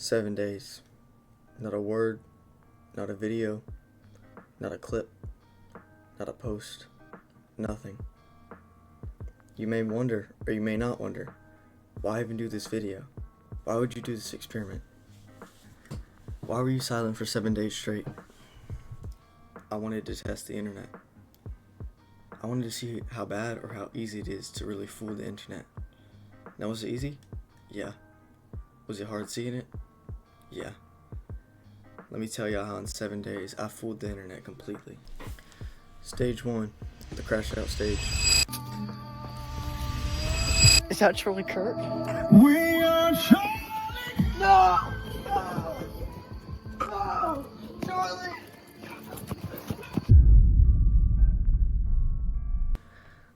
7 days. Not a word, not a video, not a clip, not a post, nothing. You may wonder, or you may not wonder, why even do this video? Why would you do this experiment? Why were you silent for 7 days straight? I wanted to test the internet. I wanted to see how bad or how easy it is to really fool the internet. Now, was it easy? Yeah. Was it hard seeing it? Yeah. Let me tell y'all how in 7 days I fooled the internet completely. Stage 1, the crash out stage. Is that Charlie Kirk? We are Charlie. No! No! No! Charlie!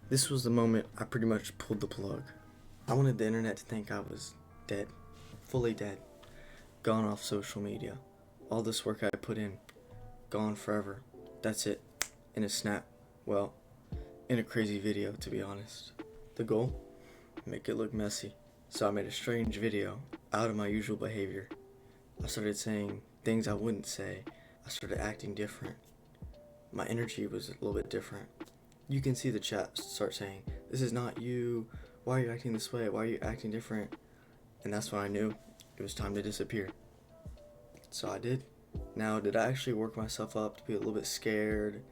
This was the moment I pretty much pulled the plug. I wanted the internet to think I was dead. Fully dead. Gone off social media. All this work I put in, gone forever. That's it. In a snap. Well, in a crazy video, to be honest. The goal? Make it look messy. So I made a strange video out of my usual behavior. I started saying things I wouldn't say. I started acting different. My energy was a little bit different. You can see the chat start saying, "This is not you. Why are you acting this way? Why are you acting different?" And that's when I knew it was time to disappear. So I did. Now, did I actually work myself up to be a little bit scared?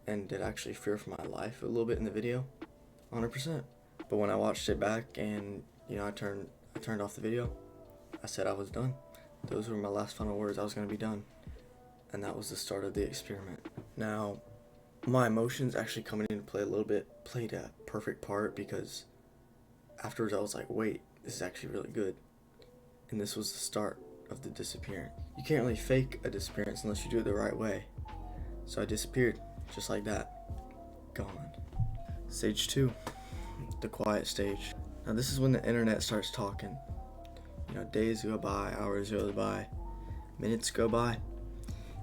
And did I actually fear for my life a little bit in the video? 100%. But when I watched it back and, I turned off the video, I said I was done. Those were my last final words. I was going to be done. And that was the start of the experiment. Now, my emotions actually coming into play a little bit played a perfect part, because afterwards I was like, wait, this is actually really good. And this was the start of the disappearance. You can't really fake a disappearance unless you do it the right way. So I disappeared, just like that. Gone. Stage 2, the quiet stage. Now this is when the internet starts talking. Days go by, hours go by, minutes go by.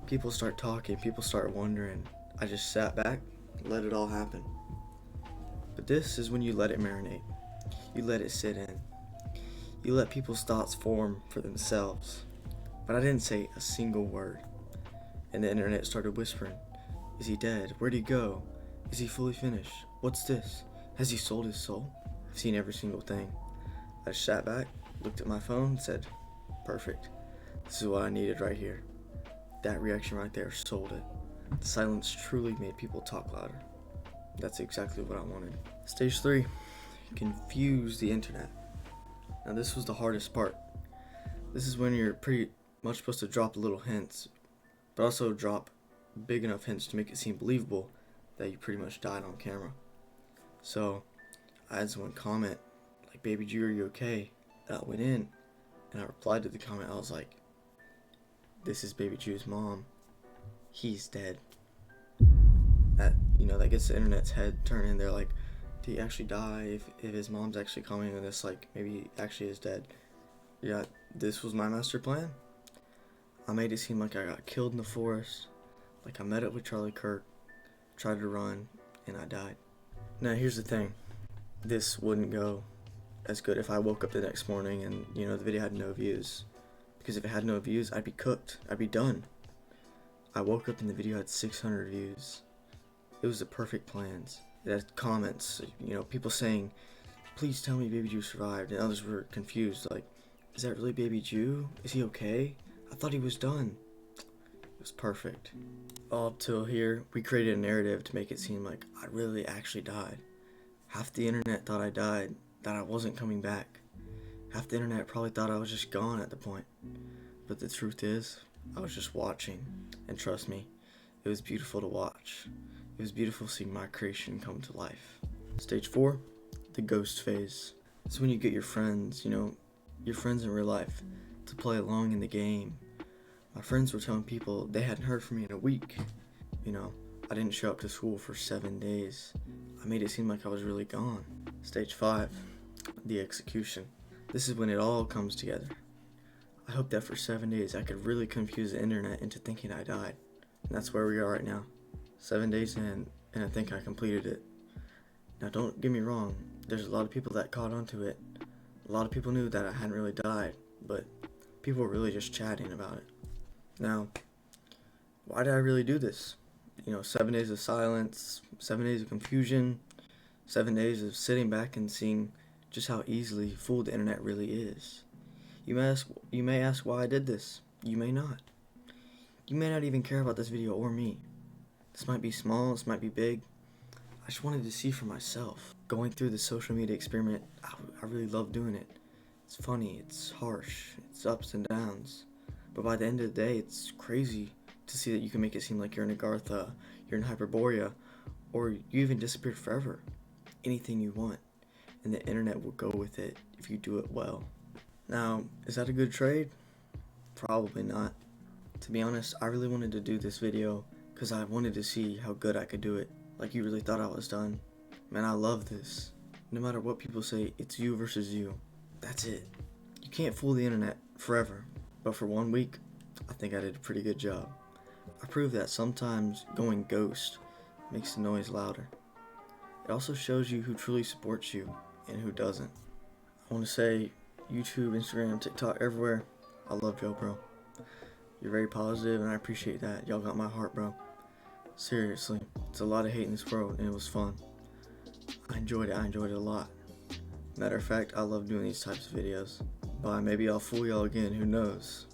People start talking, people start wondering. I just sat back, let it all happen. But this is when you let it marinate. You let it sit in. You let people's thoughts form for themselves. But I didn't say a single word. And the internet started whispering. Is he dead? Where'd he go? Is he fully finished? What's this? Has he sold his soul? I've seen every single thing. I just sat back, looked at my phone, and said, perfect. This is what I needed right here. That reaction right there sold it. The silence truly made people talk louder. That's exactly what I wanted. Stage 3, confuse the internet. Now this was the hardest part. This is when you're pretty much supposed to drop little hints, but also drop big enough hints to make it seem believable that you pretty much died on camera. So I had someone comment, like, "Baby Jew, are you okay?" And I went in and I replied to the comment. I was like, "This is Baby Jew's mom. He's dead." That gets the internet's head turning. They're like, did he actually die? If his mom's actually coming, and this, like, maybe he actually is dead. Yeah, this was my master plan. I made it seem like I got killed in the forest, like I met up with Charlie Kirk, tried to run, and I died. Now here's the thing. This wouldn't go as good if I woke up the next morning and, the video had no views. Because if it had no views, I'd be cooked. I'd be done. I woke up and the video had 600 views. It was the perfect plans. It had comments, people saying, "Please tell me Baby Jew survived," and others were confused, like, is that really Baby Jew? Is he okay? I thought he was done. It was perfect. All up till here, we created a narrative to make it seem like I really actually died. Half the internet thought I died, that I wasn't coming back. Half the internet probably thought I was just gone at the point. But the truth is, I was just watching, and trust me, it was beautiful to watch. It was beautiful seeing my creation come to life. Stage 4, the ghost phase. It's when you get your friends, your friends in real life, to play along in the game. My friends were telling people they hadn't heard from me in a week. I didn't show up to school for 7 days. I made it seem like I was really gone. Stage 5, the execution. This is when it all comes together. I hope that for 7 days I could really confuse the internet into thinking I died. And that's where we are right now. 7 days in, and I think I completed it. Now don't get me wrong, there's a lot of people that caught onto it. A lot of people knew that I hadn't really died, but People were really just chatting about it. Now, why did I really do this? 7 days of silence, 7 days of confusion, 7 days of sitting back and seeing just how easily fooled the internet really is. You may ask why I did this. You may not. You may not even care about this video or me. This might be small, this might be big. I just wanted to see for myself. Going through the social media experiment, I really love doing it. It's funny, it's harsh, it's ups and downs. But by the end of the day, it's crazy to see that you can make it seem like you're in Agartha, you're in Hyperborea, or you even disappeared forever. Anything you want, and the internet will go with it if you do it well. Now, is that a good trade? Probably not. To be honest, I really wanted to do this video because I wanted to see how good I could do it. Like you really thought I was done. Man, I love this. No matter what people say, it's you versus you. That's it. You can't fool the internet forever. But for 1 week, I think I did a pretty good job. I proved that sometimes going ghost makes the noise louder. It also shows you who truly supports you and who doesn't. I want to say YouTube, Instagram, TikTok, everywhere, I love y'all, bro. You're very positive, and I appreciate that. Y'all got my heart, bro. Seriously, it's a lot of hate in this world, and it was fun. I enjoyed it a lot. Matter of fact, I love doing these types of videos. Bye, maybe I'll fool y'all again, who knows.